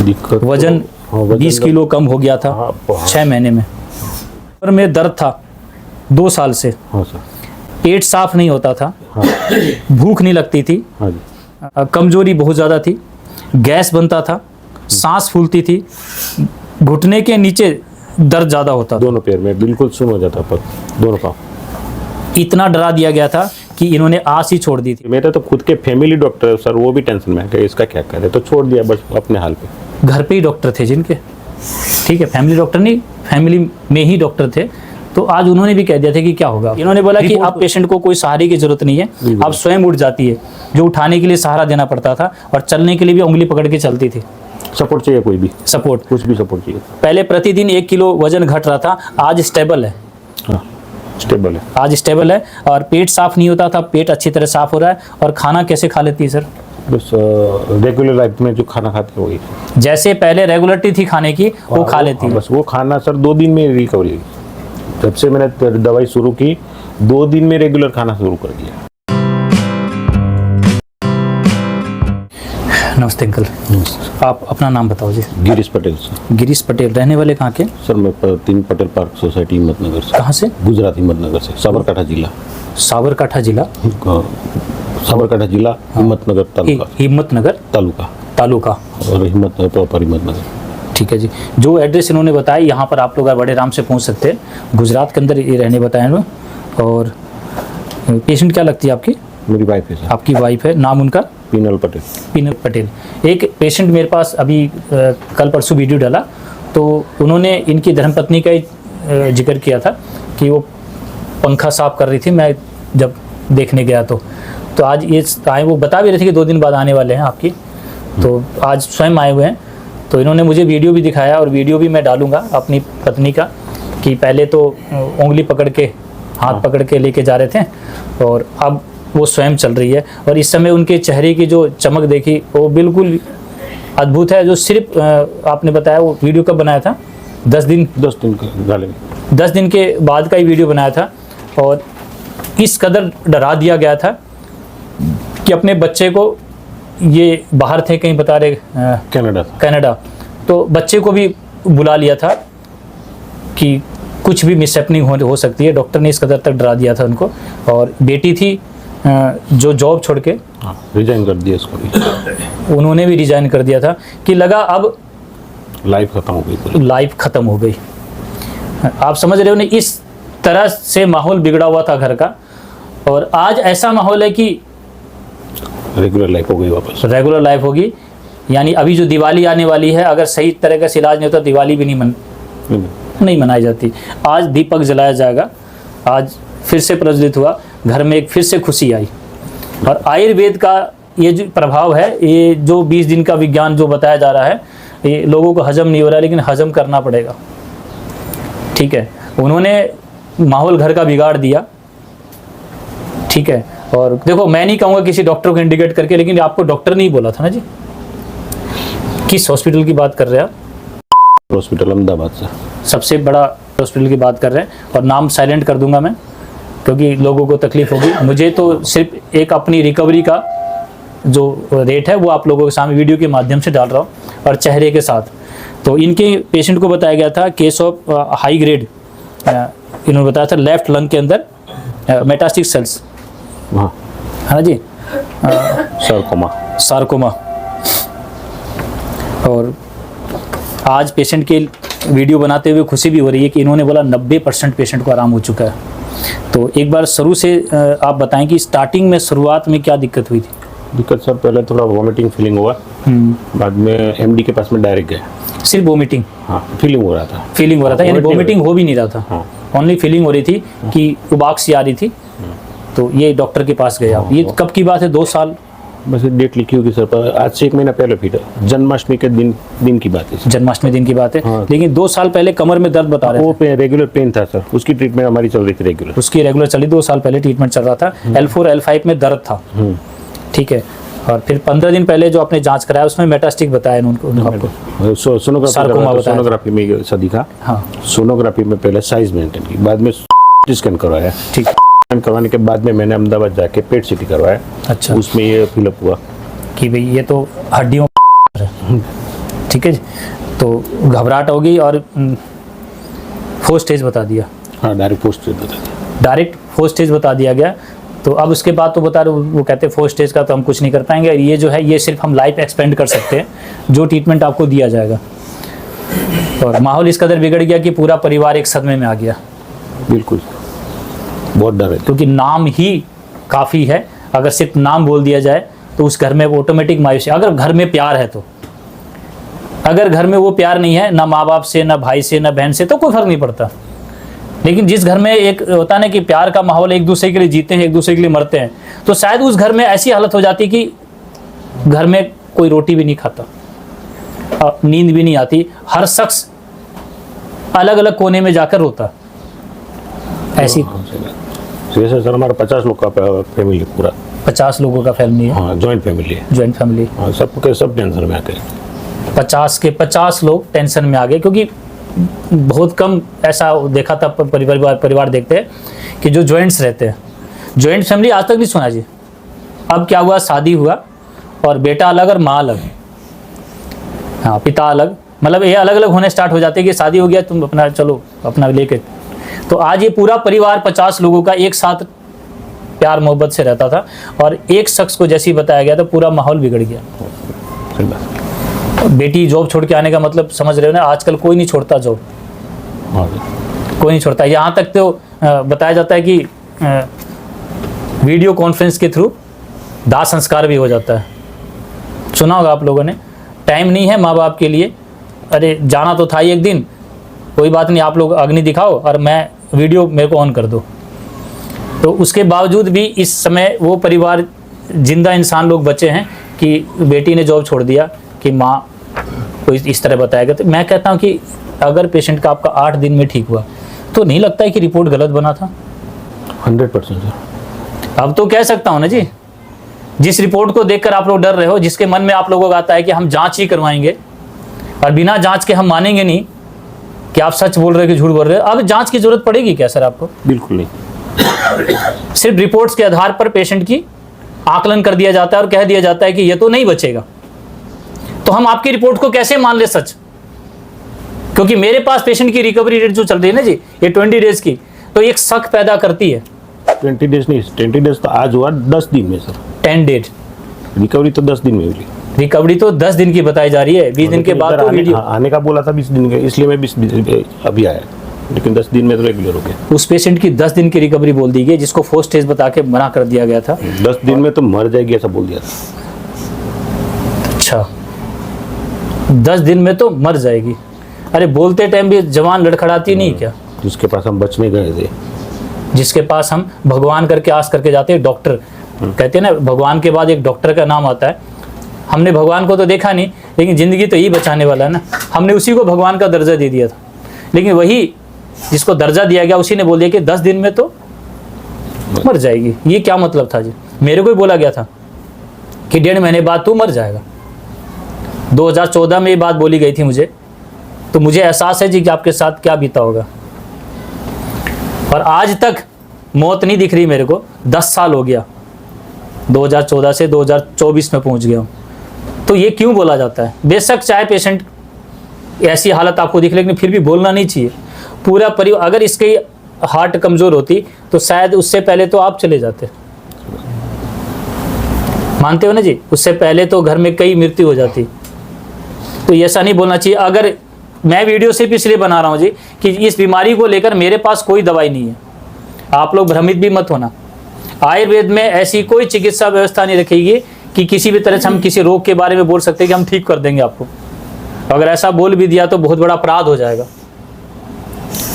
दिक्कत वजन 20 किलो कम हो गया था 6 महीने में। और में दर्द था 2 साल से। हाँ सर। पेट साफ नहीं होता था। हाँ। भूख नहीं लगती थी। हाँ जी। कमजोरी बहुत ज़्यादा थी। गैस बनता था। सांस फूलती थी। घुटने के नीचे दर्द ज़्यादा होता था। दोनों पैर में बिल्कुल सुन हो जाता पर दोनों पाँव। इतना डरा दिया गया था कि इन्होंने आस ही छोड़ दी थी। मेरा तो खुद के फैमिली डॉक्टर है सर, वो भी टेंशन में है कि इसका क्या करे, तो छोड़ दिया बस अपने हाल पे। घर पे ही डॉक्टर थे जिनके, ठीक है, फैमिली डॉक्टर नहीं, फैमिली में ही डॉक्टर थे। तो आज उन्होंने भी कह दिया था कि क्या होगा। इन्होंने बोला कि आप पेशेंट को कोई सहारे की जरूरत नहीं है, आप स्वयं उठ जाती है। जो उठाने के लिए सहारा देना पड़ता था और चलने के लिए भी उंगली पकड़ के चलती थी। सपोर्ट चाहिए, कोई भी सपोर्ट, कुछ भी सपोर्ट चाहिए। पहले प्रतिदिन 1 किलो वजन घट रहा था, आज स्टेबल है। हाँ, स्टेबल है। आज स्टेबल है। और पेट साफ नहीं होता था, पेट अच्छी तरह साफ हो रहा है। और खाना कैसे खा लेती है सर? बस रेगुलर लाइफ में जो खाना खाते हैं वही, जैसे पहले रेगुलरिटी थी खाने की वो खा लेती है। बस वो खाना सर 2 दिन में रिकवरी हुई। जब से मैंने दवाई शुरू की 2 दिन में रेगुलर खाना शुरू कर दिया। नमस्ते अंकल, आप अपना नाम बताओ जी। गिरीश पटेल सर। गिरीश पटेल, रहने वाले कहाँ के? सर मैं 3 पटेल पार्क सोसाइटी हिम्मतनगर से। कहाँ से? गुजरात हिम्मतनगर से, साबरकांठा जिला। साबरकांठा जिला? साबरकांठा जिला, हिम्मतनगर तालुका। हिम्मतनगर तालुका और हिम्मतनगर प्रॉपर हिम्मतनगर। ठीक है जी। जो एड्रेस इन्होंने बताया यहाँ पर आप लोग बड़े आराम से पहुँच सकते हैं। गुजरात के अंदर ये रहने बताया इन्होंने। और पेशेंट क्या लगती है आपकी? मेरी वाइफ है सर। आपकी वाइफ है, नाम उनका? पीनल पटेल। पीनल पटेल। एक पेशेंट मेरे पास अभी कल परसों वीडियो डाला, तो उन्होंने इनकी धर्मपत्नी का ही जिक्र किया था कि वो पंखा साफ कर रही थी, मैं जब देखने गया तो आज ये आए, वो बता भी रहे थे कि 2 दिन बाद आने वाले हैं आपकी, तो आज स्वयं आए हुए हैं। तो इन्होंने मुझे वीडियो भी दिखाया और वीडियो भी मैं डालूंगा अपनी पत्नी का, कि पहले तो उंगली पकड़ के, हाथ पकड़ के लेके जा रहे थे और अब वो स्वयं चल रही है। और इस समय उनके चेहरे की जो चमक देखी वो बिल्कुल अद्भुत है। जो सिर्फ आपने बताया वो वीडियो कब बनाया था? 10 दिन के बाद का ही वीडियो बनाया था। और इस कदर डरा दिया गया था कि अपने बच्चे को, ये बाहर थे कहीं बता रहे कनाडा, तो बच्चे को भी बुला लिया था कि कुछ भी मिसहैपनिंग हो सकती है। डॉक्टर ने इस कदर तक डरा दिया था उनको। और बेटी थी जो जॉब छोड़ के रिजाइन कर दिया, इसको भी उन्होंने भी रिजाइन कर दिया था कि लगा अब लाइफ खत्म हो गई। लाइफ खत्म हो गई। आप समझ रहे हो ना, इस तरह से माहौल बिगड़ा हुआ था घर का। और आज ऐसा माहौल है कि रेगुलर लाइफ हो गई, वापस रेगुलर लाइफ होगी। यानी अभी जो दिवाली आने वाली है, अगर सही तरह का इलाज नहीं होता दिवाली भी नहीं मनाई जाती। आज दीपक जलाया जाएगा, आज फिर से प्रज्वलित हुआ, घर में एक फिर से खुशी आई। और आयुर्वेद का ये जो प्रभाव है, ये जो 20 दिन का विज्ञान जो बताया जा रहा है, ये लोगों को हजम नहीं हो रहा है, लेकिन हजम करना पड़ेगा। ठीक है, उन्होंने माहौल घर का बिगाड़ दिया। ठीक है, और देखो मैं नहीं कहूँगा किसी डॉक्टर को इंडिकेट करके, लेकिन आपको डॉक्टर नहीं बोला था ना जी। किस हॉस्पिटल की बात कर रहे हैं आप? हॉस्पिटल अहमदाबाद से, सबसे बड़ा हॉस्पिटल की बात कर रहे हैं। और नाम साइलेंट कर दूंगा मैं, क्योंकि लोगों को तकलीफ होगी। मुझे तो सिर्फ एक अपनी रिकवरी का जो रेट है वो आप लोगों के सामने वीडियो के माध्यम से डाल रहा हूँ और चेहरे के साथ। तो इनके पेशेंट को बताया गया था केस ऑफ हाई ग्रेड, इन्होंने बताया था लेफ्ट लंग के अंदर मेटास्टिक सेल्स, हाँ है ना जी, सार्कोमा। और आज पेशेंट के वीडियो बनाते हुए खुशी भी हो रही है कि इन्होंने बोला 90% पेशेंट को आराम हो चुका है। तो एक बार शुरू से आप बताएं कि स्टार्टिंग में, शुरुआत में क्या दिक्कत हुई थी? दिक्कत सर पहले थोड़ा वॉमिटिंग फीलिंग हुआ, बाद में एमडी के पास में डायरेक्ट गए। सिर्फ वॉमिटिंग? हाँ, फीलिंग हो रहा था, यानी वॉमिटिंग हो भी नहीं रहा था। हाँ, ओनली फीलिंग हो रही थी कि उबाक सी आ रही थी। तो ये डॉक्टर के पास गया। ये कब की बात है? 2 साल? बस डेट लिखी होगी सर, पर आज से 1 महीना पहले फिर जन्माष्टमी के दिन की बात है। जन्माष्टमी दिन की बात है। हाँ। लेकिन 2 साल पहले कमर में दर्द बता रहे थे। वो रेगुलर पेन था सर, उसकी ट्रीटमेंट हमारी चल रही थी रेगुलर। उसकी रेगुलर चली, 2 साल पहले ट्रीटमेंट चल रहा था। L4 L5 में दर्द था। ठीक है, और फिर 15 दिन पहले जो आपने जांच कराया उसमें मेटास्टिक बताया उनको, सोनोग्राफी में दिखा। हाँ, सोनोग्राफी में पहले साइज मेंटेन की, बाद में स्कैन करवाया। ठीक, करवाने के बाद में मैंने अहमदाबाद जाके पेट सीटी करवाया। अच्छा, उसमें ये फिलअप हुआ कि भाई ये तो हड्डियों ठीक है जी। तो घबराहट होगी और 4 स्टेज बता दिया। हाँ, डायरेक्ट 4 स्टेज बता दिया। डायरेक्ट 4 स्टेज बता दिया गया। तो अब उसके बाद तो बता रहे, वो कहते हैं 4 स्टेज का तो हम कुछ नहीं कर पाएंगे, ये जो है ये सिर्फ हम लाइफ एक्सपेंड कर सकते हैं, जो ट्रीटमेंट आपको दिया जाएगा। और माहौल इस कदर बिगड़ गया कि पूरा परिवार एक सदमे में आ गया। बिल्कुल, बहुत डर है, क्योंकि नाम ही काफ़ी है। अगर सिर्फ नाम बोल दिया जाए तो उस घर में ऑटोमेटिक मायूसी, अगर घर में प्यार है तो। अगर घर में वो प्यार नहीं है, ना माँ बाप से, ना भाई से, ना बहन से, तो कोई फर्क नहीं पड़ता। लेकिन जिस घर में एक होता है ना कि प्यार का माहौल, एक दूसरे के लिए जीते हैं, एक दूसरे के लिए मरते हैं, तो शायद उस घर में ऐसी हालत हो जाती कि घर में कोई रोटी भी नहीं खाता, नींद भी नहीं आती, हर शख्स अलग अलग कोने में जाकर रोता। ऐसी जैसे सर हमारा 50 लोग का फैमिली, पूरा 50 लोगों का फैमिली है। हाँ, जॉइंट फैमिली है। Joint family. हाँ, सब टेंशन में आते हैं। 50 के 50 लोग टेंशन में आ गए, क्योंकि बहुत कम ऐसा देखा था परिवार देखते हैं कि जो जॉइंट्स रहते हैं। जॉइंट फैमिली आज तक नहीं सुना जी। अब क्या हुआ, शादी हुआ और बेटा अलग और माँ अलग, हाँ पिता अलग, मतलब ये अलग अलग होने स्टार्ट हो जाते हैं कि शादी हो गया, तुम अपना चलो अपना लेके। तो आज ये पूरा परिवार 50 लोगों का एक साथ प्यार मोहब्बत से रहता था, और एक शख्स को जैसे ही बताया गया तो पूरा माहौल बिगड़ गया। सही बात। बेटी जॉब छोड़ के आने का मतलब समझ रहे हो ना, आजकल कोई नहीं छोड़ता जॉब, कोई नहीं छोड़ता। यहाँ तक तो बताया जाता है कि वीडियो कॉन्फ्रेंस के थ्रू दाह संस्कार भी हो जाता है। सुना होगा आप लोगों ने। टाइम नहीं है माँ बाप के लिए, अरे जाना तो था ही एक दिन, कोई बात नहीं, आप लोग अग्नि दिखाओ और मैं वीडियो मेरे को ऑन कर दो। तो उसके बावजूद भी इस समय वो परिवार, जिंदा इंसान लोग बचे हैं कि बेटी ने जॉब छोड़ दिया, कि माँ को इस तरह बताया गया। तो मैं कहता हूँ कि अगर पेशेंट का आपका 8 दिन में ठीक हुआ, तो नहीं लगता है कि रिपोर्ट गलत बना था? 100% सर। अब तो कह सकता हूँ ना जी, जिस रिपोर्ट को देखकर आप लोग डर रहे हो, जिसके मन में आप लोगों का आता है कि हम जांच ही करवाएंगे और बिना जांच के हम मानेंगे नहीं कि आप सच बोल रहे हो कि झूठ बोल रहे हो, अब जांच की जरूरत पड़ेगी क्या सर आपको? बिल्कुल नहीं। सिर्फ रिपोर्ट्स के आधार पर पेशेंट की आकलन कर दिया जाता है और कह दिया जाता है कि ये तो नहीं बचेगा। तो हम आपकी रिपोर्ट को कैसे मान ले सच? क्योंकि मेरे पास पेशेंट की रिकवरी रेट जो चल रही है ना जी, ये 20 डेज की, तो एक शक पैदा करती है। 20 डेज नहीं, 20 डेज तो आज हुआ 10 दिन में सर। 10 डेज रिकवरी तो 10 दिन में हुई। रिकवरी तो 10 दिन की बताई जा रही है, 20 दिन के बाद तो वीडियो आने का बोला था 20 दिन के, इसलिए मैं 20 दिन अभी आया, लेकिन 10 दिन में तो रेगुलर हो गया। उस पेशेंट की 10 दिन की रिकवरी बोल दी गई, जिसको 4 स्टेज बता के मना कर दिया गया था। 10 दिन में तो मर जाएगी ऐसा बोल दिया था। अच्छा, 10 दिन में तो मर जाएगी। अरे बोलते टाइम भी जवान लड़खड़ाती नहीं क्या? जिसके पास हम बचने गए थे, जिसके पास हम भगवान करके आस करके जाते हैं, डॉक्टर कहते हैं ना, भगवान के बाद एक डॉक्टर का नाम आता है। हमने भगवान को तो देखा नहीं, लेकिन ज़िंदगी तो यही बचाने वाला है ना, हमने उसी को भगवान का दर्जा दे दिया था। लेकिन वही जिसको दर्जा दिया गया, उसी ने बोल दिया कि 10 दिन में तो मर जाएगी। ये क्या मतलब था जी? मेरे को ही बोला गया था कि 1.5 महीने बाद तू मर जाएगा। 2014 में ये बात बोली गई थी मुझे, तो मुझे एहसास है जी कि आपके साथ क्या बीता होगा। और आज तक मौत नहीं दिख रही मेरे को, 10 साल हो गया, 2014 से 2024 में पहुंच गया हूँ। तो ये क्यों बोला जाता है? बेशक चाहे पेशेंट ऐसी हालत आपको दिख, लेकिन फिर भी बोलना नहीं चाहिए। पूरा परिवार, अगर इसकी हार्ट कमज़ोर होती तो शायद उससे पहले तो आप चले जाते, मानते हो ना जी? उससे पहले तो घर में कई मृत्यु हो जाती। तो ऐसा नहीं बोलना चाहिए। अगर मैं वीडियो सिर्फ इसलिए बना रहा हूँ जी कि इस बीमारी को लेकर मेरे पास कोई दवाई नहीं है, आप लोग भ्रमित भी मत होना। आयुर्वेद में ऐसी कोई चिकित्सा व्यवस्था नहीं रखेगी कि किसी भी तरह से हम किसी रोग के बारे में बोल सकते हैं कि हम ठीक कर देंगे आपको। अगर ऐसा बोल भी दिया तो बहुत बड़ा अपराध हो जाएगा।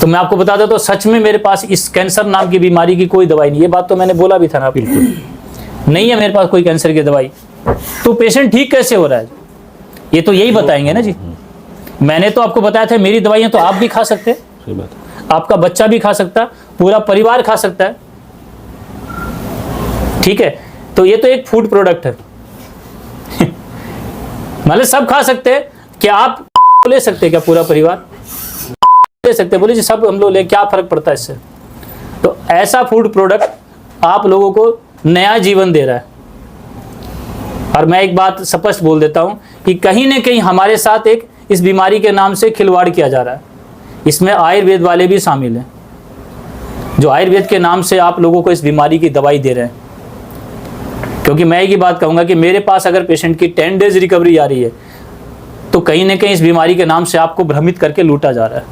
तो मैं आपको बता दें तो सच में मेरे पास इस कैंसर नाम की बीमारी की कोई दवाई नहीं है। ये बात तो मैंने बोला भी था ना, बिल्कुल नहीं है मेरे पास कोई कैंसर की दवाई। तो पेशेंट ठीक कैसे हो रहा है, ये तो यही बताएंगे ना जी। मैंने तो आपको बताया था मेरी दवाइयाँ तो आप भी खा सकते हैं, सही बात है। आपका बच्चा भी खा सकता है, पूरा परिवार खा सकता है, ठीक है। तो ये तो एक फूड प्रोडक्ट है मतलब सब खा सकते हैं। क्या आप ले सकते हैं क्या? पूरा परिवार ले सकते हैं? बोले जी सब हम लोग ले, क्या फर्क पड़ता है इससे? तो ऐसा फूड प्रोडक्ट आप लोगों को नया जीवन दे रहा है। और मैं एक बात स्पष्ट बोल देता हूं कि कहीं ना कहीं हमारे साथ एक इस बीमारी के नाम से खिलवाड़ किया जा रहा है। इसमें आयुर्वेद वाले भी शामिल हैं, जो आयुर्वेद के नाम से आप लोगों को इस बीमारी की दवाई दे रहे हैं। क्योंकि मैं एक ही बात कहूँगा कि मेरे पास अगर पेशेंट की 10 डेज रिकवरी आ रही है तो कहीं ना कहीं इस बीमारी के नाम से आपको भ्रमित करके लूटा जा रहा है।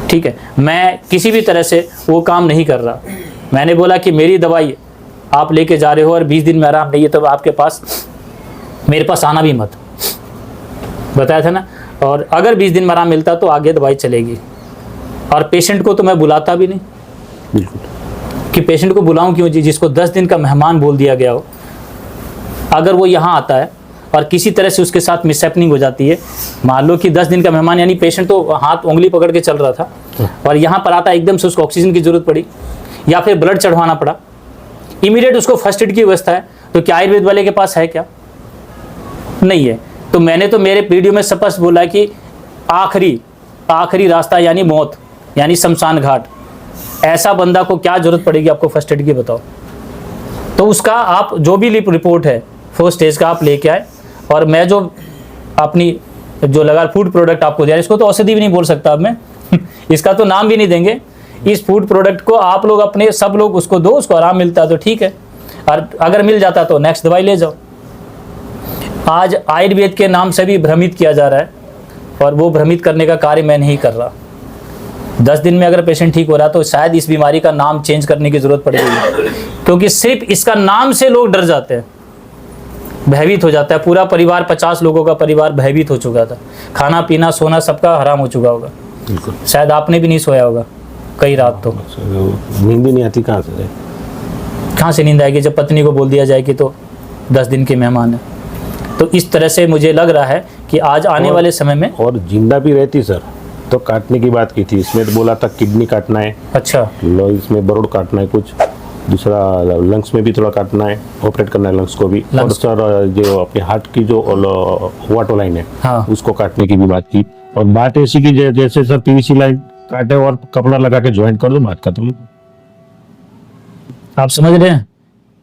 ठीक है, मैं किसी भी तरह से वो काम नहीं कर रहा। मैंने बोला कि मेरी दवाई आप लेके जा रहे हो और 20 दिन में आराम नहीं है तो आपके पास, मेरे पास आना भी मत, बताया था ना। और अगर 20 दिन में आराम मिलता तो आगे दवाई चलेगी। और पेशेंट को तो मैं बुलाता भी नहीं, बिल्कुल कि पेशेंट को बुलाऊं क्यों जी, जिसको 10 दिन का मेहमान बोल दिया गया हो। अगर वो यहाँ आता है और किसी तरह से उसके साथ मिसहैपनिंग हो जाती है, मान लो कि 10 दिन का मेहमान, यानी पेशेंट तो हाथ उंगली पकड़ के चल रहा था और यहाँ पर आता एकदम से उसको ऑक्सीजन की जरूरत पड़ी या फिर ब्लड चढ़वाना पड़ा, इमीडिएट उसको फर्स्ट एड की व्यवस्था है, तो क्या आयुर्वेद वाले के पास है? क्या नहीं है। तो मैंने तो मेरे वीडियो में स्पष्ट बोला कि आखिरी रास्ता यानी मौत, यानी शमशान घाट, ऐसा बंदा को क्या जरूरत पड़ेगी आपको फर्स्ट एड की, बताओ। तो उसका आप जो भी रिपोर्ट है फर्स्ट स्टेज का आप लेके आए, और मैं जो अपनी जो लगा फूड प्रोडक्ट आपको दिया, इसको तो औषधि भी नहीं बोल सकता अब मैं इसका तो नाम भी नहीं देंगे। इस फूड प्रोडक्ट को आप लोग अपने सब लोग उसको दो, उसको आराम मिलता है तो ठीक है, और अगर मिल जाता तो नेक्स्ट दवाई ले जाओ। आज आयुर्वेद के नाम से भी भ्रमित किया जा रहा है, और वो भ्रमित करने का कार्य मैं नहीं कर रहा। 10 दिन में अगर पेशेंट ठीक हो रहा तो शायद इस बीमारी का नाम चेंज करने की जरूरत पड़ेगी, क्योंकि सिर्फ इसका नाम से लोग डर जाते हैं, भयभीत हो जाता है। पूरा परिवार, 50 लोगों का परिवार भयभीत हो चुका था, खाना पीना सोना सबका हराम हो चुका होगा। बिल्कुल, शायद आपने भी नहीं सोया होगा कई रात, तो नींद भी नहीं आती, कहाँ से नींद आएगी जब पत्नी को बोल दिया जाए कि तो 10 दिन के मेहमान है। तो इस तरह से मुझे लग रहा है कि आज आने वाले समय में, और जिंदा भी रहती सर तो काटने की बात की थी, इसमें तो बोला था किडनी काटना है, अच्छा इसमें बरोड काटना है, कुछ दूसरा लंग्स में भी थोड़ा काटना है, ऑपरेट करना है लंग्स को भी, और सर जो अपने हार्ट की जो वाटर लाइन है, हाँ, उसको काटने की भी बात की। और बात ऐसी की जैसे सर पीवीसी लाइन काटे और कपड़ा लगा के ज्वाइंट कर दो, बात खत्म। आप समझ रहे हैं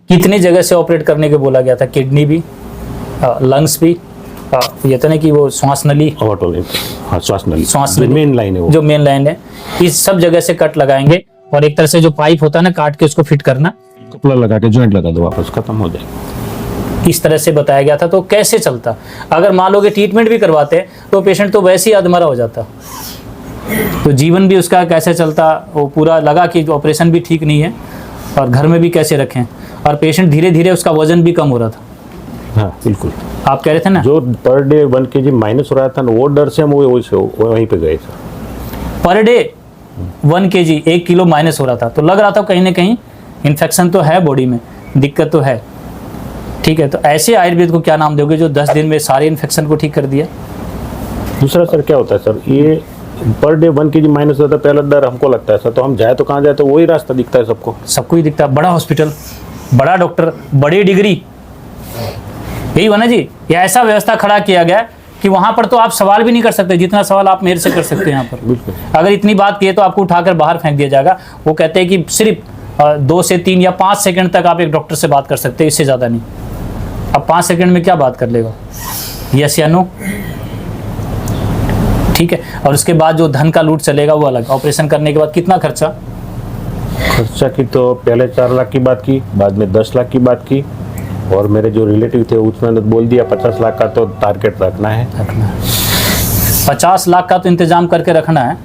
कितनी जगह से ऑपरेट करने के बोला गया था, किडनी भी, लंग्स भी, ये तो नहीं कि वो श्वास नली, श्वास नली मेन लाइन है, वो जो मेन लाइन है, इस सब जगह से कट लगाएंगे, और एक तरह से जो पाइप होता है ना, काट के उसको फिट करना, कपड़ा लगा के ज्वाइंट लगा दो, वापस खत्म हो जाए। इस तरह से बताया गया था। तो कैसे चलता? अगर मान लो कि ट्रीटमेंट भी करवाते तो पेशेंट तो वैसे ही अधमरा हो जाता, तो जीवन भी उसका कैसे चलता? वो पूरा लगा कि ऑपरेशन भी ठीक नहीं है और घर में भी कैसे रखें, और पेशेंट धीरे धीरे उसका वजन भी कम हो रहा था। हाँ बिल्कुल, आप कह रहे थे ना, जो पर डे 1 kg माइनस हो रहा था ना, वो डर से हम वहीं पे गए थे। Per day 1 kg 1 kilo minus हो रहा था, तो लग रहा था कहीं ना कहीं इन्फेक्शन तो है बॉडी में, दिक्कत तो है। ठीक है, तो ऐसे आयुर्वेद को क्या नाम दोगे जो 10 दिन में सारे इन्फेक्शन को ठीक कर दिया? दूसरा सर क्या होता है सर, ये पर डे 1 kg माइनस होता है, पहला डर हमको लगता है सर, तो हम जाए तो कहाँ जाए, तो वही रास्ता दिखता है सबको ही दिखता है, बड़ा हॉस्पिटल, बड़ा डॉक्टर, बड़ी डिग्री, यही हुआ ना जी। ये ऐसा व्यवस्था खड़ा किया गया कि वहां पर तो आप सवाल भी नहीं कर सकते जितना सवाल आप मेरे से कर सकते हैं यहाँ पर। अगर इतनी बात किए तो आपको उठाकर बाहर फेंक दिया जाएगा। वो कहते हैं कि सिर्फ 2 से 3 या 5 सेकंड तक आप एक डॉक्टर से बात कर सकते हैं, इससे ज़्यादा नहीं। अब 5 सेकंड में क्या बात कर लेगा, यस या नो? ठीक है, और उसके बाद जो धन का लूट चलेगा वो अलग। ऑपरेशन करने के बाद कितना खर्चा की, तो पहले 4 लाख की बात की, बाद में 10 लाख की बात की, और मेरे जो रिलेटिव थे उसने बोल दिया 50 लाख का तो टारगेट रखना है। 50 लाख का तो इंतजाम करके रखना है।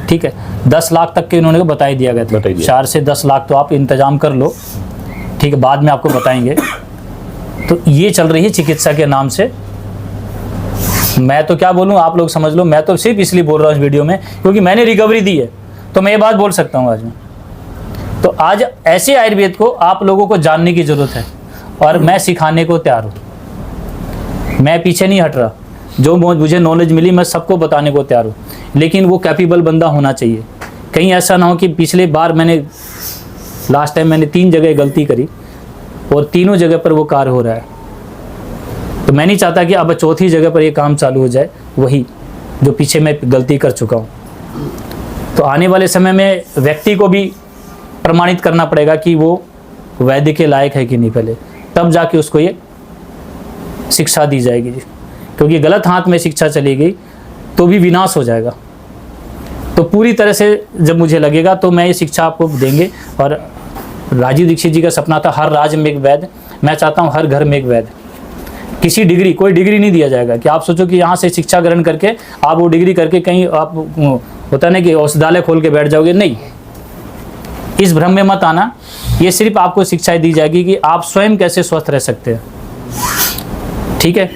ठीक है, 10 लाख तक के उन्होंने बता ही दिया गया था, 4 से 10 लाख तो आप इंतजाम कर लो। ठीक है, बाद में आपको बताएंगे। तो ये चल रही है चिकित्सा के नाम से। मैं तो क्या बोलूँ, आप लोग समझ लो। मैं तो सिर्फ इसलिए बोल रहा हूँ इस वीडियो में क्योंकि मैंने रिकवरी दी है, तो मैं ये बात बोल सकता हूँ आज में। तो आज ऐसे आयुर्वेद को आप लोगों को जानने की जरूरत है, और मैं सिखाने को तैयार हूँ। मैं पीछे नहीं हट रहा, जो मुझे नॉलेज मिली मैं सबको बताने को तैयार हूँ, लेकिन वो कैपेबल बंदा होना चाहिए। कहीं ऐसा ना हो कि पिछले बार लास्ट टाइम मैंने 3 जगह गलती करी और तीनों जगह पर वो कार्य हो रहा है। तो मैं नहीं चाहता कि अब 4थी जगह पर ये काम चालू हो जाए, वही जो पीछे मैं गलती कर चुका हूँ। तो आने वाले समय में व्यक्ति को भी प्रमाणित करना पड़ेगा कि वो वैद्य के लायक है कि नहीं, पहले तब जाके उसको ये शिक्षा दी जाएगी जी। क्योंकि गलत हाथ में शिक्षा चली गई तो भी विनाश हो जाएगा। तो पूरी तरह से जब मुझे लगेगा तो मैं ये शिक्षा आपको देंगे। और राजीव दीक्षित जी का सपना था हर राज्य में एक वैद्य, मैं चाहता हूँ हर घर में एक वैद्य। किसी डिग्री, कोई डिग्री नहीं दिया जाएगा कि आप सोचो कि यहाँ से शिक्षा ग्रहण करके आप वो डिग्री करके कहीं आप होता नहीं कि औषधालय खोल के बैठ जाओगे, नहीं, इस भ्रम में मत आना। ये सिर्फ आपको शिक्षाएं दी जाएगी कि आप स्वयं कैसे स्वस्थ रह सकते हैं, ठीक है।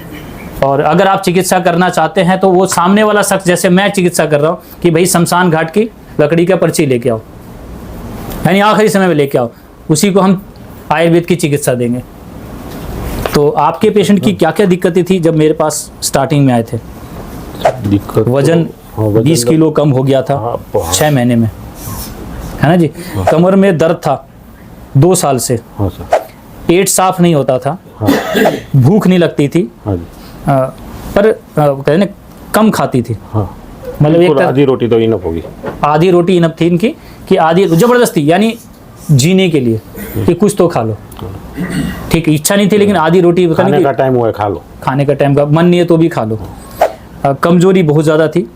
और अगर आप चिकित्सा करना चाहते हैं तो वो सामने वाला शख्स, जैसे मैं चिकित्सा कर रहा हूँ कि भाई शमशान घाट की लकड़ी का पर्ची लेके आओ, यानी आखिरी समय में लेके आओ, उसी को हम आयुर्वेद की चिकित्सा देंगे। तो आपके पेशेंट की क्या क्या दिक्कतें थी जब मेरे पास स्टार्टिंग में आए थे? दिक्कत वजन 20 किलो कम हो गया था 6 महीने में, है ना जी। कमर में दर्द था 2 साल से, हाँ सर, पेट साफ नहीं होता था, हाँ भूख नहीं लगती थी, हाँ जी, पर कहते हैं ना कम खाती थी, हाँ मतलब एक आधी रोटी तो इनफ होगी, आधी रोटी इनफ थी इनकी कि आधी जबरदस्ती, यानी जीने के लिए कि कुछ तो खा लो, ठीक, इच्छा नहीं थी लेकिन आधी रोटी, पता खाने नहीं का टाइम हुआ है खा लो, खाने का टाइम का मन नहीं है तो भी खा लो। कमजोरी बहुत ज़्यादा थी,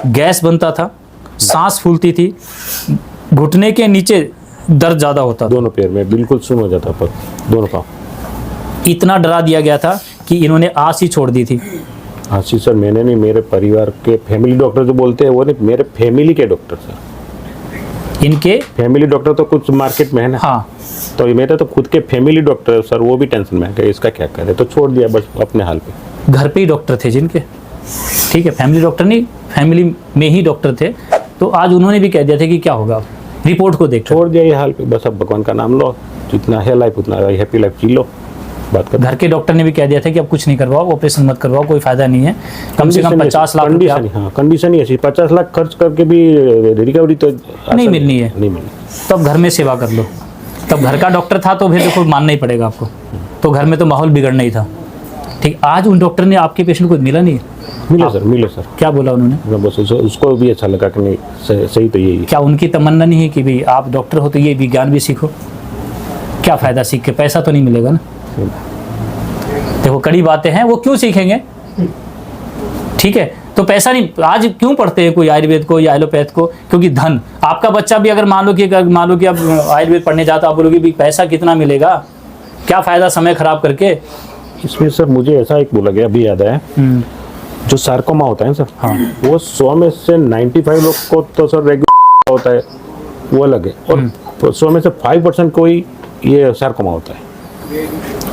गैस बनता था, सांस फूलती थी, घुटने के नीचे दर्द ज़्यादा होता था, दोनों पैर में बिल्कुल सुन हो जाता पर दोनों पाँव। इतना डरा दिया गया था कि इन्होंने आस ही छोड़ दी थी। हाँ जी सर, मैंने नहीं, मेरे परिवार के फैमिली डॉक्टर जो बोलते हैं वो नहीं, मेरे फैमिली के डॉक्टर सर, इनके फैमिली डॉक्टर तो कुछ मार्केट में है ना, हाँ, तो मेरे तो खुद के फैमिली डॉक्टर है सर, वो भी टेंशन में है कि इसका क्या करे, तो छोड़ दिया बस अपने हाल पे। घर पे ही डॉक्टर थे जिनके, ठीक है, फैमिली डॉक्टर नहीं, फैमिली में ही डॉक्टर थे। तो आज उन्होंने भी कह दिया था कि क्या होगा, रिपोर्ट को देख छोड़ दिया ये हाल पे, बस अब भगवान का नाम लो, जितना है लाइफ उतना हैप्पी लाइफ जी लो, बात कर। घर के डॉक्टर ने भी कह दिया था कि अब कुछ नहीं करवाओ, ऑपरेशन मत करवाओ, कोई फायदा नहीं है, कम से कम 50 लाख रुपया, हाँ कंडीशन ही ऐसी, 50 लाख खर्च करके भी रिकवरी तो नहीं मिलनी है, नहीं मिलनी। तब घर में सेवा कर लो। तब घर का डॉक्टर था तो फिर देखो मानना ही पड़ेगा आपको, तो घर में तो माहौल बिगड़ना ही था, ठीक। आज उन डॉक्टर ने आपके पेशेंट को मिला नहीं, मिले सर, मिले सर, क्या बोला उन्होंने? बस उसको भी अच्छा लगा कि नहीं सही तो यही है। क्या उनकी तमन्ना नहीं है कि भाई आप डॉक्टर हो तो ये विज्ञान भी सीखो? क्या फायदा सीख के, पैसा तो नहीं मिलेगा ना। देखो कड़ी बातें हैं, वो क्यों सीखेंगे, ठीक है, तो पैसा नहीं। आज क्यों पढ़ते हैं कोई आयुर्वेद को या एलोपैथ को? क्योंकि धन। आपका बच्चा भी अगर मान लो कि आप आयुर्वेद पढ़ने जाता, आप बोलोगे भी पैसा कितना मिलेगा, क्या फायदा समय खराब करके। इसमें सर मुझे ऐसा एक बोला गया, अभी याद आया, जो सार्कोमा होता है सर, हाँ, वो 100 में से 95 लोग को तो सर रेगुलर होता है, वो अलग है, और 100 में से 5% को ही ये सार्कोमा होता है।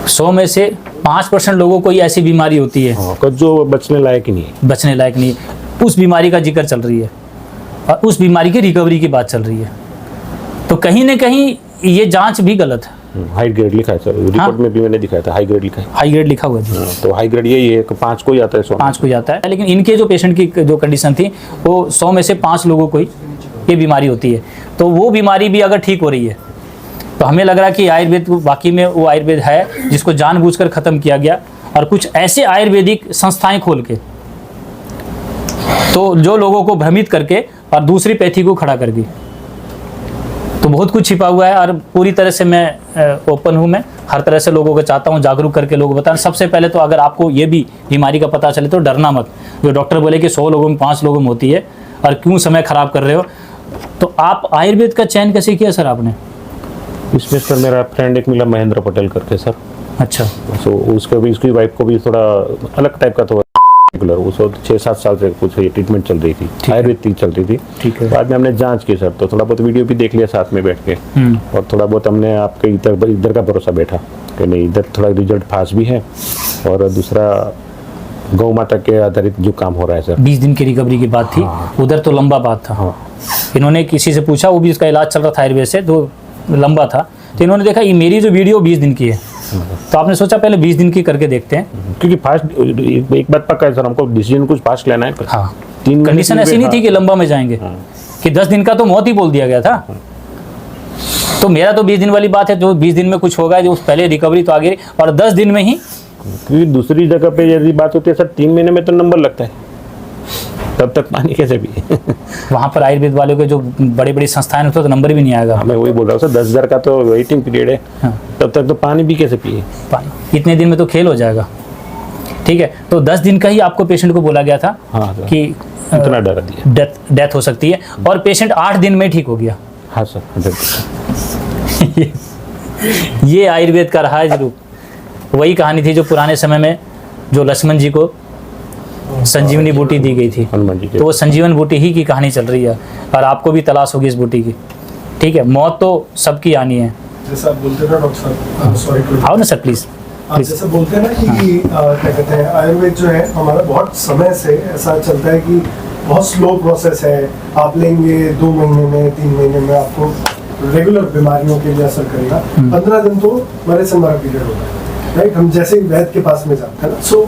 100 में से 5% लोगों को ये ऐसी बीमारी होती है, हाँ, जो बचने लायक ही नहीं है, बचने लायक नहीं है। उस बीमारी का जिक्र चल रही है और उस बीमारी की रिकवरी की बात चल रही है, तो कहीं ना कहीं ये जांच भी गलत है। हाई ग्रेड लिखा है सर, रिपोर्ट में भी मैंने दिखाया था, हाई ग्रेड लिखा है, हाई ग्रेड लिखा हुआ है जी। तो हाई ग्रेड यही है कि 5 को ही आता है, 5 को जाता है, लेकिन इनके जो पेशेंट की जो कंडीशन थी वो 100 में से 5 लोगों को ही ये बीमारी होती है। तो वो बीमारी भी अगर ठीक हो रही है तो हमें लग रहा है कि आयुर्वेद वाकई में वो आयुर्वेद है जिसको जानबूझकर ख़त्म किया गया, और कुछ ऐसे आयुर्वेदिक संस्थाएं खोल के, तो जो लोगों को भ्रमित करके और दूसरी पैथी को खड़ा कर दी। तो बहुत कुछ छिपा हुआ है, और पूरी तरह से मैं ओपन हूँ, मैं हर तरह से लोगों को चाहता हूँ जागरूक करके लोगों को बताना। सबसे पहले तो अगर आपको ये भी बीमारी का पता चले तो डरना मत। जो डॉक्टर बोले कि 100 लोगों में 5 लोगों में होती है और क्यों समय खराब कर रहे हो, तो आप आयुर्वेद का चयन कैसे किया सर आपने? इसमें सर मेरा फ्रेंड एक मिला महेंद्र पटेल करके सर, अच्छा, तो उसके भी, उसकी वाइफ को भी थोड़ा अलग टाइप का, तो रेगुलर उसको 6-7 साल से कुछ ये ट्रीटमेंट चल रही थी, आयुर्वेद की चल रही थी, ठीक है। बाद में हमने जांच की सर, तो थोड़ा बहुत वीडियो भी देख लिया साथ में बैठ के, और थोड़ा बहुत हमने आपके इधर का भरोसा बैठा कि नहीं, इधर थोड़ा रिजल्ट फास्ट भी है, और दूसरा गौ माता के आधारित जो काम हो रहा है सर। 20 दिन की रिकवरी की बात थी, उधर तो लंबा बात था। हाँ, इन्होंने किसी से पूछा, वो भी उसका इलाज चल रहा था आयुर्वेद से, तो लंबा था, तो इन्होंने देखा ये मेरी जो वीडियो 20 दिन की है, तो आपने सोचा पहले 20 दिन की करके देखते हैं, क्योंकि फास्ट एक बात पक्का है सर, हमको डिसीजन कुछ फास्ट लेना है। हाँ, 3 कंडीशन ऐसी नहीं थी कि लंबा में जाएंगे, कि 10 दिन का तो मौत ही बोल दिया गया था। तो मेरा तो 20 दिन वाली बात है, जो 20 दिन में कुछ होगा, जो पहले रिकवरी तो आ गई, और 10 दिन में ही, क्योंकि दूसरी जगह पे यदि बात होती है सर 3 महीने में तो नंबर लगता है, तब तक पानी कैसे पिए? वहाँ पर आयुर्वेद वालों के जो बड़ी बड़ी संस्थाएं होते तो नंबर भी नहीं आएगा। मैं वही बोल रहा हूँ सर, 10,000 का तो वेटिंग पीरियड है, हाँ, तब तक तो पानी भी कैसे पिए? पानी इतने दिन में तो खेल हो जाएगा। ठीक है, तो 10 दिन का ही आपको पेशेंट को बोला गया था हाँ सर, कि इतना डरा दिया। डेथ हो सकती है, और पेशेंट 8 दिन में ठीक हो गया। हाँ सर, 100%। ये आयुर्वेद का रहा है रूप। वही कहानी थी जो पुराने समय में जो लक्ष्मण जी को संजीवनी बूटी दी गई थी, हनुमान जी के। तो वो संजीवन बूटी ही की कहानी चल रही है, और आपको भी तलाश होगी इस बूटी की। ठीक है, मौत तो सबकी आनी है। जैसा आप बोलते ना डॉक्टर साहब, सॉरी आओ ना सर प्लीज। आप जैसे बोलते हैं ना कि क्या कहते हैं, आयुर्वेद जो है हमारा बहुत समय से ऐसा चलता है कि बहुत स्लो प्रोसेस है। आप लेंगे 2 महीने में, 3 महीने में आपको रेगुलर बीमारियों के लिए असर करेगा। 15 दिन तो मरे से मरा पीरियड होता है, राइट। हम जैसे ही वैद्य के पास में जाते हैं ना, सो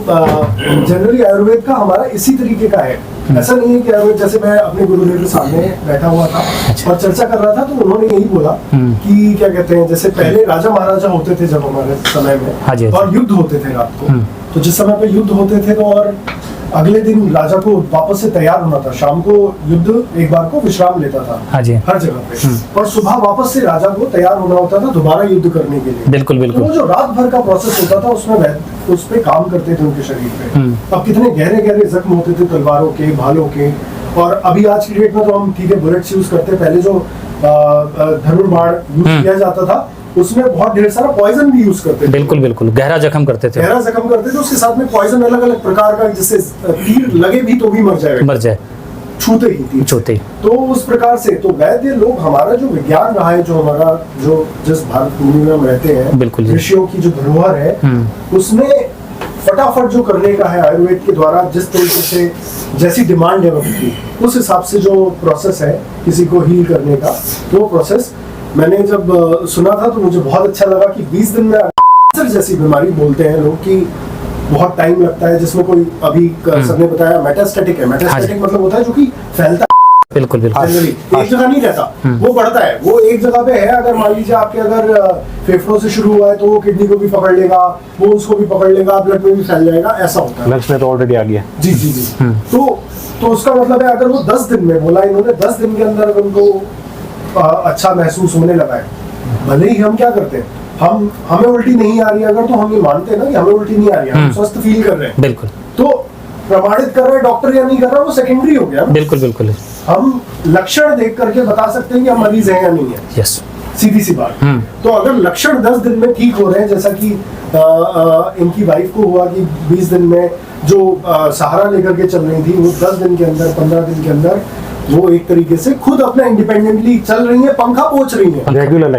जनरली आयुर्वेद का हमारा इसी तरीके का है। ऐसा नहीं है कि आयुर्वेद, जैसे मैं अपने गुरुदेव के सामने बैठा हुआ था और चर्चा कर रहा था, तो उन्होंने यही बोला कि क्या कहते हैं, जैसे पहले राजा महाराजा होते थे जब हमारे समय हाँ जी, में, और युद्ध होते थे रात को, तो जिस समय पे युद्ध होते थे तो और अगले दिन राजा को वापस से तैयार होना था। शाम को युद्ध एक बार को विश्राम लेता था, हाँ जी, हर जगह पे, और सुबह वापस से राजा को तैयार होना होता था दोबारा युद्ध करने के लिए। बिल्कुल तो बिल्कुल। वो जो रात भर का प्रोसेस होता था, उसमें वैद्य उस पे काम करते थे उनके शरीर पे। अब कितने गहरे गहरे जख्म होते थे तलवारों के, भालों के। और अभी आज की डेट में तो हम ठीक है बुलेट्स यूज करते हैं, पहले जो धनुर्बाण यूज किया जाता था उसमें बहुत ढेर सारा पॉइजन भी यूज करते थे। बिल्कुल बिल्कुल, गहरा जख्म करते थे, गहरा जख्म करते थे, उसके साथ में पॉइजन अलग अलग प्रकार का, जिससे तीर लगे भी तो भी मर जाएगा, मर जाए छूते ही तीर। छूते ही। तो उस प्रकार से तो वैद्य लोग, हमारा जो विज्ञान रहा है, जो हमारा जो जिस भारत भूमि में हम रहते हैं, बिल्कुल जी। ऋषियों की जो धरोहर है, उसमें फटाफट जो करने का है आयुर्वेद के द्वारा, जिस तरीके से जैसी डिमांड है वक्त की, उस हिसाब से जो प्रोसेस है किसी को हील करने का, वो प्रोसेस मैंने जब सुना था तो मुझे बहुत अच्छा लगा कि 20 दिन में कैंसर जैसी बीमारी बोलते हैं लोग कि बहुत टाइम लगता है, जिसमें कोई अभी सर ने बताया मेटास्टेटिक है। मेटास्टेटिक मतलब होता है जो कि फैलता है, बिल्कुल बिल्कुल, एक जगह नहीं रहता, वो बढ़ता है। वो एक जगह पे है, अगर मान लीजिए आपके अगर फेफड़ों से शुरू हुआ है तो वो किडनी को भी पकड़ लेगा, बोन्स को भी पकड़ लेगा, ब्लड में भी फैल जाएगा, ऐसा होता है। लंग्स में तो ऑलरेडी आ गया। जी जी जी। तो उसका मतलब है, अगर वो 10 दिन में बोला इन्होंने, 10 दिन के अंदर उनको अच्छा महसूस होने लगा है, भले ही हम क्या करते हैं, हमें उल्टी नहीं आ रही है, अगर तो हम ये मानते हैं ना कि हमें उल्टी नहीं आ रही है, हम स्वस्थ फील कर रहे हैं, बिल्कुल, तो प्रमाणित कर रहा है डॉक्टर या नहीं कर रहा, वो सेकेंडरी हो गया। बिल्कुल बिल्कुल, हम लक्षण देख करके बता सकते हैं कि हम मरीज हैं या नहीं है, यस, सीधी सी बात। तो अगर लक्षण 10 दिन में ठीक हो रहे हैं, जैसा कि इनकी वाइफ को हुआ कि 20 दिन में जो सहारा लेकर के चल रही थी, वो 10 दिन के अंदर, 15 दिन के अंदर वो एक तरीके से खुद अपना इंडिपेंडेंटली चल रही है, पंखा पोंछ रही है, रेगुलर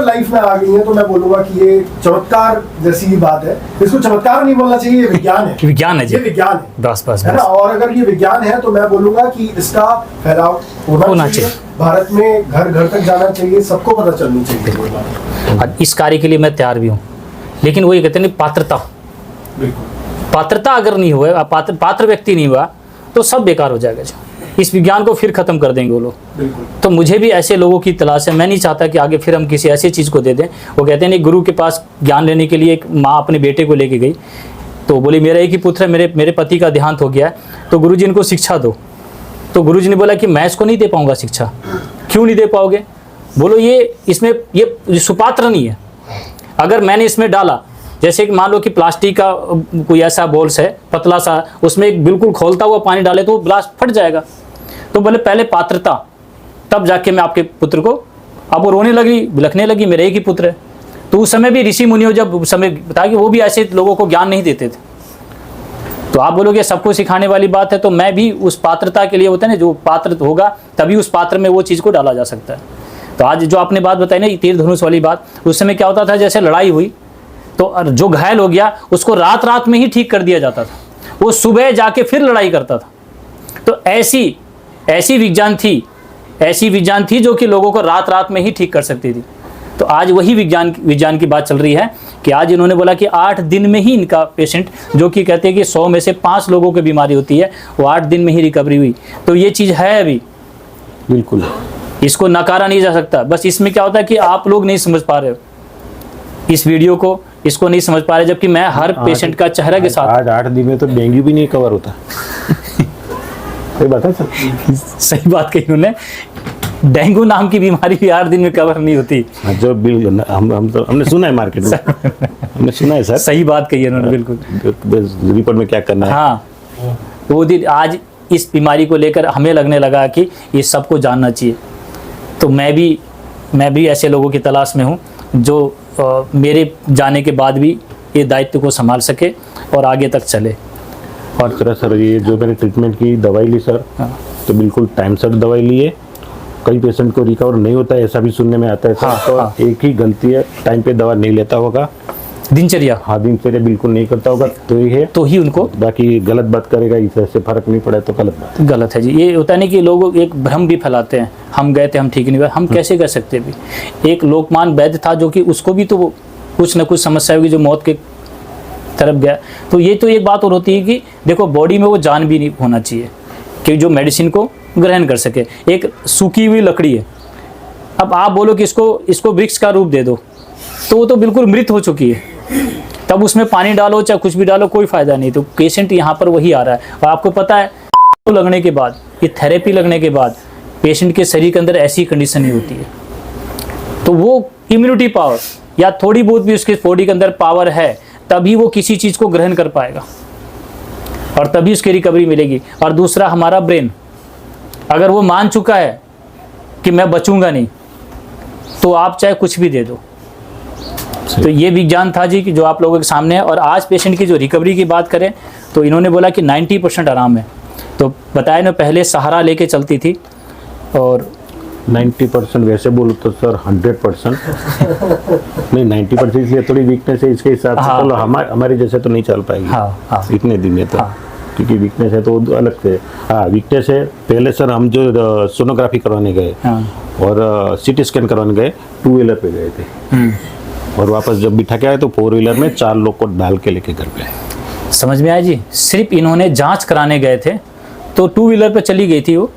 लाइफ में आ गई है। तो मैं बोलूंगा कि ये चमत्कार जैसी ही बात है, इसको चमत्कार नहीं बोलना चाहिए, ये विज्ञान है, विज्ञान है जी, ये विज्ञान है, बस बस है ना। और अगर ये विज्ञान है तो मैं बोलूंगा कि इसका फैलाव होना चाहिए, भारत में घर घर तक जाना चाहिए, सबको पता चलनी चाहिए। और इस कार्य के लिए मैं तैयार भी हूँ, लेकिन वो ये कहते हैं पात्रता, बिल्कुल पात्रता अगर नहीं हुआ, पात्र व्यक्ति नहीं हुआ तो सब बेकार हो जाएगा। इस विज्ञान को फिर खत्म कर देंगे वो लोग। बिल्कुल। तो मुझे भी ऐसे लोगों की तलाश है। मैं नहीं चाहता कि आगे फिर हम किसी ऐसी चीज़ को दे दें। वो कहते हैं नहीं, गुरु के पास ज्ञान लेने के लिए एक माँ अपने बेटे को लेके गई, तो बोली मेरा एक ही पुत्र है, मेरे पति का देहांत हो गया है, तो गुरुजी इनको शिक्षा दो। तो गुरुजी ने बोला कि मैं इसको नहीं दे पाऊंगा शिक्षा। क्यों नहीं दे पाओगे? बोलो ये इसमें ये सुपात्र नहीं है। अगर मैंने इसमें डाला, जैसे कि मान लो कि प्लास्टिक का कोई ऐसा बॉल्स है पतला सा, उसमें एक बिल्कुल खोलता हुआ पानी डाले तो वो ग्लास फट जाएगा। तो बोले पहले पात्रता, तब जाके मैं आपके पुत्र को। अब वो रोने लगी, बिलखने लगी, मेरे एक ही पुत्र है। तो उस समय भी ऋषि मुनियों जब समय बताया कि वो भी ऐसे लोगों को ज्ञान नहीं देते थे। तो आप बोलोगे सबको सिखाने वाली बात है, तो मैं भी उस पात्रता के लिए होता है ना, जो पात्र होगा तभी उस पात्र में वो चीज़ को डाला जा सकता है। तो आज जो आपने बात बताई ना तीर धनुष वाली बात, उस समय क्या होता था, जैसे लड़ाई हुई तो जो घायल हो गया उसको रात रात में ही ठीक कर दिया जाता था, वो सुबह जाके फिर लड़ाई करता था। तो ऐसी विज्ञान थी जो कि लोगों को रात रात में ही ठीक कर सकती थी। तो आज वही विज्ञान की बात चल रही है कि आज इन्होंने बोला कि 8 दिन में ही इनका पेशेंट, जो कि कहते हैं कि 100 में से 5 लोगों की बीमारी होती है, वो 8 दिन में ही रिकवरी हुई। तो ये चीज़ है अभी, बिल्कुल इसको नकारा नहीं जा सकता। बस इसमें क्या होता है कि आप लोग नहीं समझ पा रहे हो इस वीडियो को, इसको नहीं समझ पा रहे, जबकि मैं हर पेशेंट का चेहरा के साथ। आज 8 दिन में तो डेंगू भी नहीं कवर होता। सही बात है सर, सही बात कही उन्होंने। डेंगू नाम की बीमारी भी 8 दिन में कवर नहीं होती। हाँ, जो बिल हम तो हमने सुना है मार्केट में, हमने सुना है सर। सही बात कही है उन्होंने, बिल्कुल। रिपोर्ट में क्या करना है। हाँ, वो दिन आज इस बीमारी को लेकर हमें लगने लगा कि ये सबको जानना चाहिए। तो मैं भी ऐसे लोगों की तलाश में हूँ जो मेरे जाने के बाद भी ये दायित्व को संभाल सके और आगे तक चले। और सर ये जो मैंने ट्रीटमेंट की दवाई ली सर, तो बिल्कुल टाइम से दवाई लिए। कई पेशेंट को रिकवर नहीं होता है, ऐसा भी सुनने में आता है सर। हाँ, तो हाँ। एक ही गलती है, टाइम पे दवा नहीं लेता होगा, दिनचर्या हाँ दिनचर्या बिल्कुल नहीं करता होगा, तो ही है। तो ही उनको बाकी गलत बात करेगा, इससे फर्क नहीं पड़ा तो गलत बात। गलत है जी। ये होता नहीं कि लोग एक भ्रम भी फैलाते हैं, हम गए थे हम ठीक नहीं हुए। हम कैसे कर सकते भी। एक लोकमान वैद्य था जो कि उसको भी तो कुछ ना कुछ समस्या होगी, जो मौत के तरफ गया। तो ये तो एक बात और होती है कि देखो बॉडी में वो जान भी नहीं होना चाहिए कि जो मेडिसिन को ग्रहण कर सके। एक सूखी हुई लकड़ी है, अब आप बोलो कि इसको वृक्ष का रूप दे दो, तो वो तो बिल्कुल मृत हो चुकी है। तब उसमें पानी डालो चाहे कुछ भी डालो, कोई फायदा नहीं। तो पेशेंट यहाँ पर वही आ रहा है। और आपको पता है लगने के बाद, ये थेरेपी लगने के बाद पेशेंट के शरीर के अंदर ऐसी कंडीशन ही होती है। तो वो इम्यूनिटी पावर या थोड़ी बहुत भी उसके बॉडी के अंदर पावर है, तभी वो किसी चीज को ग्रहण कर पाएगा और तभी उसकी रिकवरी मिलेगी। और दूसरा हमारा ब्रेन, अगर वो मान चुका है कि मैं बचूंगा नहीं, तो आप चाहे कुछ भी दे दो। तो ये विज्ञान था जी कि जो आप लोगों के सामने है। और आज पेशेंट की जो रिकवरी की बात करें तो इन्होंने बोला कि 90% आराम है। तो बताया ना, पहले सहारा लेके चलती थी और 90% वैसे बोलो तो सर 100% नहीं, 90% इसलिए थोड़ी वीकनेस है इसके हिसाब से। हाँ। चलो हमारे जैसे तो नहीं चल पाएगी। हाँ। इतने दिन में तो। हाँ। क्योंकि वीकनेस है तो अलग से। हाँ वीकनेस है। पहले सर हम जो सोनोग्राफी करवाने गए और सिटी स्कैन करवाने गए, 2 व्हीलर पे गए थे और वापस जब बिठा के आए तो 4 व्हीलर में 4 लोग को डाल के लेके घर पे आए। समझ में आया जी। सिर्फ इन्होंने जांच कराने गए थे तो 2 व्हीलर पे चली गई थी वो,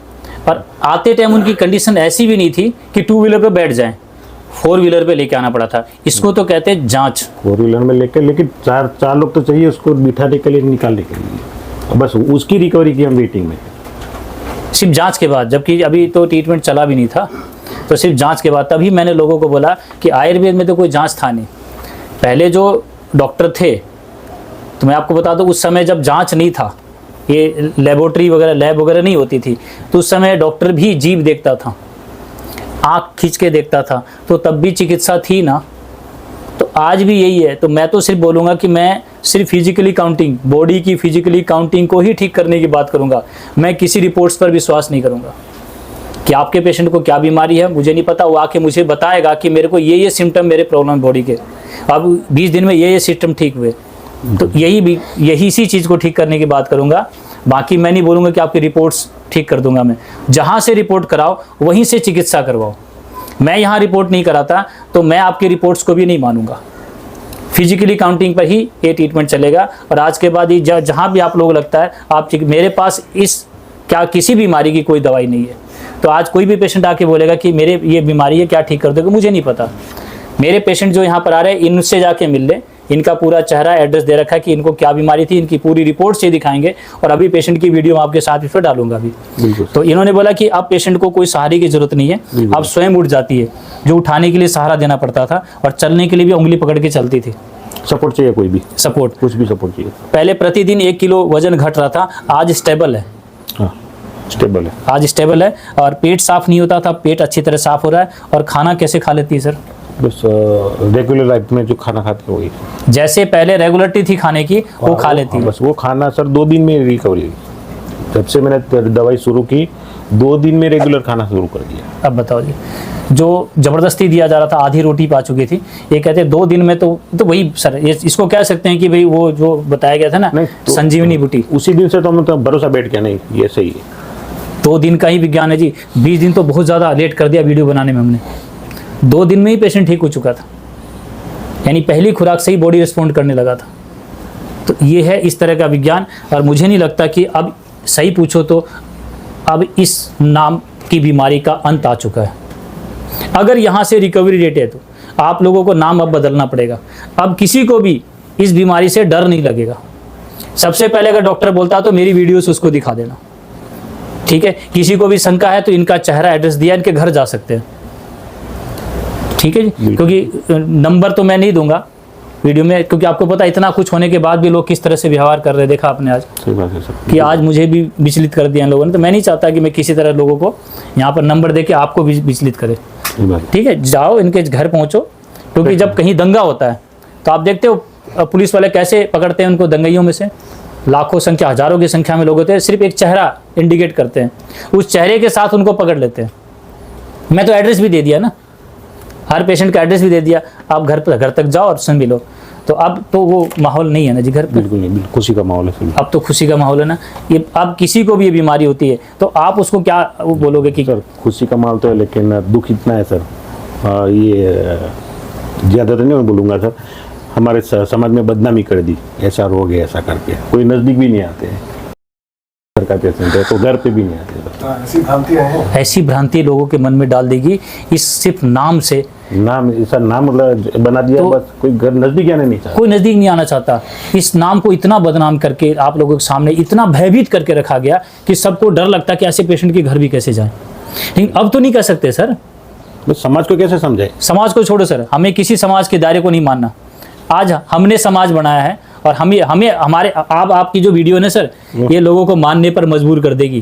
और आते टाइम उनकी कंडीशन ऐसी भी नहीं थी कि 2 व्हीलर पे बैठ जाएं, 4 व्हीलर पे लेके आना पड़ा था। इसको तो कहते हैं जांच। 4 व्हीलर में लेके, लेकिन चार लोग तो चाहिए उसको बिठाने के लिए, निकालने के लिए। बस उसकी रिकवरी की हम वेटिंग में, सिर्फ जांच के बाद, जबकि अभी तो ट्रीटमेंट चला भी नहीं था। तो सिर्फ जांच के बाद तभी मैंने लोगों को बोला कि आयुर्वेद में तो कोई जांच था नहीं। पहले जो डॉक्टर थे, तो मैं आपको बता दूं, उस समय जब जांच नहीं था, ये लेबोरेटरी वगैरह लैब वगैरह नहीं होती थी, तो उस समय डॉक्टर भी जीभ देखता था, आँख खींच के देखता था, तो तब भी चिकित्सा थी ना। तो आज भी यही है। तो मैं तो सिर्फ बोलूँगा कि मैं सिर्फ फिजिकली काउंटिंग, बॉडी की फिजिकली काउंटिंग को ही ठीक करने की बात करूँगा। मैं किसी रिपोर्ट्स पर विश्वास नहीं करूँगा कि आपके पेशेंट को क्या बीमारी है, मुझे नहीं पता। वो आके मुझे बताएगा कि मेरे को ये सिम्टम, मेरे प्रॉब्लम बॉडी के, अब 20 दिन में ये सिम्टम ठीक हुए, तो यही इसी चीज़ को ठीक करने की बात करूँगा। बाकी मैं नहीं बोलूँगा कि आपकी रिपोर्ट्स ठीक कर दूंगा। मैं जहाँ से रिपोर्ट कराओ वहीं से चिकित्सा करवाओ। मैं यहाँ रिपोर्ट नहीं कराता तो मैं आपकी रिपोर्ट्स को भी नहीं मानूंगा। फिजिकली काउंटिंग पर ही ये ट्रीटमेंट चलेगा। और आज के बाद ही जहाँ भी आप लोग लगता है आप, मेरे पास किसी बीमारी की कोई दवाई नहीं है, तो आज कोई भी पेशेंट आके बोलेगा कि मेरे ये बीमारी है, क्या ठीक कर दोगे, मुझे नहीं पता। मेरे पेशेंट जो यहाँ पर आ रहे हैं, इनसे जाके मिल ले, इनका पूरा चेहरा एड्रेस दे रखा है कि इनको क्या बीमारी थी, इनकी पूरी रिपोर्ट से दिखाएंगे। और अभी पेशेंट की वीडियो मैं आपके साथ इस पर डालूंगा अभी। तो इन्होंने बोला कि अब पेशेंट को कोई सहारे की जरूरत नहीं है, अब स्वयं उठ जाती है। जो उठाने के लिए सहारा देना पड़ता था और चलने के लिए भी उंगली पकड़ के चलती थी। सपोर्ट चाहिए, कोई भी सपोर्ट, कुछ भी सपोर्ट चाहिए। पहले प्रतिदिन 1 किलो वजन घट रहा था, आज स्टेबल है। हाँ स्टेबल है, आज स्टेबल है। और पेट साफ नहीं होता था, पेट अच्छी तरह साफ हो रहा है। और खाना कैसे खा लेती है सर? बस रेगुलर लाइफ में जो खाना खाते हैं वही, जैसे पहले रेगुलरिटी थी खाने की, वो खा लेती है। बस वो खाना सर 2 दिन में रिकवरी हुई। जब से मैंने दवाई शुरू की 2 दिन में रेगुलर खाना शुरू कर दिया। अब बताओ जी, जो जबरदस्ती दिया जा रहा था, आधी रोटी पा चुकी थी, ये कहते हैं 2 दिन में। तो वही सर, इसको कह सकते हैं कि भाई वो जो बताया गया था ना, तो संजीवनी बूटी, उसी दिन से तो हम तो भरोसा बैठ गया, नहीं ये सही है। 2 दिन का ही विज्ञान है जी। 20 दिन तो बहुत ज़्यादा लेट कर दिया वीडियो बनाने में हमने। 2 दिन में ही पेशेंट ठीक हो चुका था, यानी पहली खुराक से ही बॉडी रिस्पॉन्ड करने लगा था। तो ये है इस तरह का विज्ञान। और मुझे नहीं लगता कि अब सही पूछो तो अब इस नाम की बीमारी का अंत आ चुका है। अगर यहाँ से रिकवरी रेट है तो आप लोगों को नाम अब बदलना पड़ेगा। अब किसी को भी इस बीमारी से डर नहीं लगेगा। सबसे पहले अगर डॉक्टर बोलता तो मेरी वीडियोस उसको दिखा देना, ठीक है, किसी को भी शंका है तो इनका चेहरा एड्रेस दिया, इनके घर जा सकते हैं। ठीक है जी, क्योंकि नंबर तो मैं नहीं दूंगा वीडियो में, क्योंकि आपको पता है इतना कुछ होने के बाद भी लोग किस तरह से व्यवहार कर रहे हैं। देखा आपने आज सही बात है सर, कि आज मुझे भी विचलित कर दिया इन लोगों ने, तो मैं नहीं चाहता कि मैं किसी तरह लोगों को यहाँ पर नंबर दे के आपको भी विचलित करे। सही बात है। ठीक है, जाओ इनके घर पहुँचो, क्योंकि जब कहीं दंगा होता है तो आप देखते हो पुलिस वाले कैसे पकड़ते हैं उनको, दंगाइयों में से लाखों संख्या, हजारों की संख्या में लोग होते हैं, सिर्फ एक चेहरा इंडिकेट करते हैं, उस चेहरे के साथ उनको पकड़ लेते हैं। मैं तो एड्रेस भी दे दिया ना, हर पेशेंट का एड्रेस भी दे दिया, आप घर तक जाओ और सुन भी लो। तो अब तो वो माहौल नहीं है ना जी घर पे, बिल्कुल नहीं, बिल्कुल खुशी का माहौल है सर। अब तो खुशी का माहौल है ना। ये अब किसी को भी ये बीमारी होती है तो आप उसको क्या वो बोलोगे कि सर खुशी का माहौल तो है, लेकिन दुख इतना है सर, ये ज़्यादा तो नहीं मैं बोलूँगा सर, हमारे समाज में बदनामी कर दी, ऐसा रोग है ऐसा करके, कोई नज़दीक भी नहीं आते हैं। सर का पेशेंट है तो घर पे भी नहीं आते सर। ऐसी भ्रांतियां हैं, ऐसी भ्रांति लोगों के मन में डाल देगी इस सिर्फ नाम से। नाम ऐसा नाम बना दिया, तो बस कोई घर नज़दीक आने नहीं चाहता। कोई नज़दीक नहीं आना चाहता। इस नाम को इतना बदनाम करके आप लोगों के सामने इतना भयभीत करके रखा गया कि सबको डर लगता है कि ऐसे पेशेंट के घर भी कैसे जाएं। लेकिन अब तो नहीं कह सकते सर, तो समाज को कैसे समझाए? समाज को छोड़ो सर, हमें किसी समाज के दायरे को नहीं मानना। आज हमने समाज बनाया है और हमें हमारे आपकी जो वीडियो है ना सर, ये लोगों को मानने पर मजबूर कर देगी,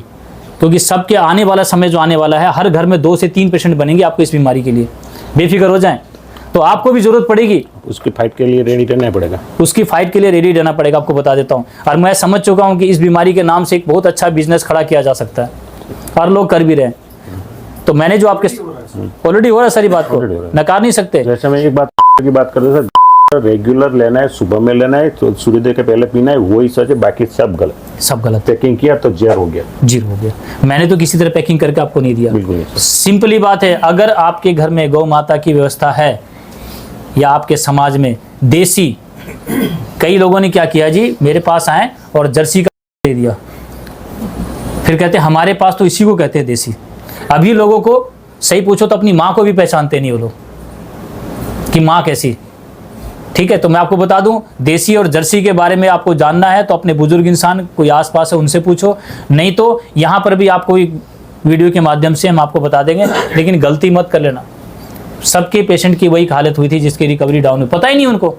क्योंकि सबके आने वाला समय जो आने वाला है, हर घर में 2 से 3 पेशेंट बनेंगे आपको इस बीमारी के लिए। बेफिक्र हो जाएं, तो आपको भी जरूरत पड़ेगी, उसकी फाइट के लिए रेडी रहना पड़ेगा। उसकी फाइट के लिए रेडी रहना पड़ेगा, आपको बता देता हूँ। और मैं समझ चुका हूँ कि इस बीमारी के नाम से एक बहुत अच्छा बिजनेस खड़ा किया जा सकता है और लोग कर भी रहे हैं। तो मैंने जो आपके ऑलरेडी हो रहा है सारी बात को नकार नहीं सकते। जैसे मैं एक बात की बात कर रहा था, रेगुलर लेना है, सुबह में लेना है, तो सूर्योदय के पहले पीना है, वही सच है, बाकी सब गलत। सब गलत। पैकिंग किया तो जहर हो गया, जीरो हो गया। मैंने तो किसी तरह पैकिंग करके आपको नहीं दिया। बिल्कुल नहीं। सिंपली बात है, अगर आपके घर में गौ माता की व्यवस्था है या आपके समाज में देसी, कई लोगों ने क्या किया जी, मेरे पास आए और जर्सी का दे दिया, फिर कहते हमारे पास तो इसी को कहते हैं देसी। अभी लोगों को सही पूछो तो अपनी माँ को भी पहचानते नहीं वो लोग कि माँ कैसी। ठीक है, तो मैं आपको बता दूं, देसी और जर्सी के बारे में आपको जानना है तो अपने बुजुर्ग इंसान कोई आसपास है उनसे पूछो, नहीं तो यहाँ पर भी आपको वीडियो के माध्यम से हम आपको बता देंगे। लेकिन गलती मत कर लेना, सबके पेशेंट की वही हालत हुई थी जिसकी रिकवरी डाउन हुई, पता ही नहीं उनको।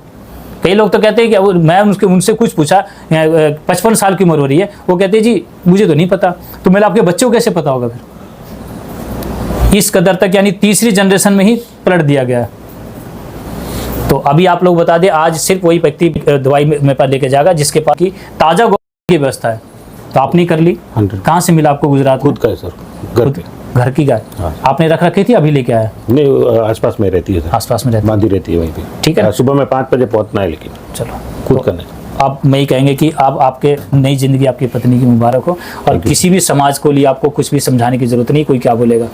कई लोग तो कहते हैं कि मैं उनसे कुछ पूछा, 55 साल की उम्र हो रही है, वो कहते हैं जी मुझे तो नहीं पता। तो मेरा आपके बच्चों को कैसे पता होगा फिर? इस कदर तक यानी तीसरी जनरेशन में ही पलट दिया गया है। तो अभी आप लोग बता दें, आज सिर्फ वही व्यक्ति दवाई मेरे पास लेके जाएगा जिसके पास की ताज़ा की व्यवस्था है। तो आपने कर ली, 100 कहाँ से मिला आपको? गुजरात खुद का है सर, घर की गाय। हाँ। आपने रख रखी थी, अभी लेके आया? नहीं, आसपास में रहती है सर, आसपास में रहती बांधी रहती है वहीं पे। ठीक है, सुबह में 5 बजे पहुंचना है, लेकिन चलो खुद करना है। आप मैं ही कहेंगे कि आप आपके नई जिंदगी आपकी पत्नी की मुबारक हो, और किसी भी समाज को लिए आपको कुछ भी समझाने की जरूरत नहीं, कोई क्या बोलेगा।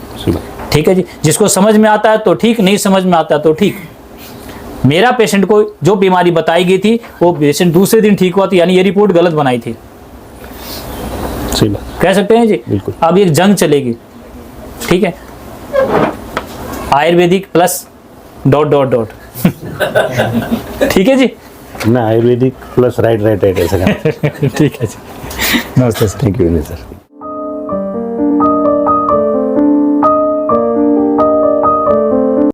ठीक है जी, जिसको समझ में आता है तो ठीक, नहीं समझ में आता है तो ठीक। मेरा पेशेंट को जो बीमारी बताई गई थी वो पेशेंट दूसरे दिन ठीक हुआ था, यानी ये रिपोर्ट गलत बनाई थी, सही बात कह सकते हैं जी। बिल्कुल। अब एक जंग चलेगी, ठीक है, आयुर्वेदिक प्लस ... ठीक है जी ना, आयुर्वेदिक प्लस राइट ऐसा। ठीक है जी, नमस्ते सर। Thank you sir.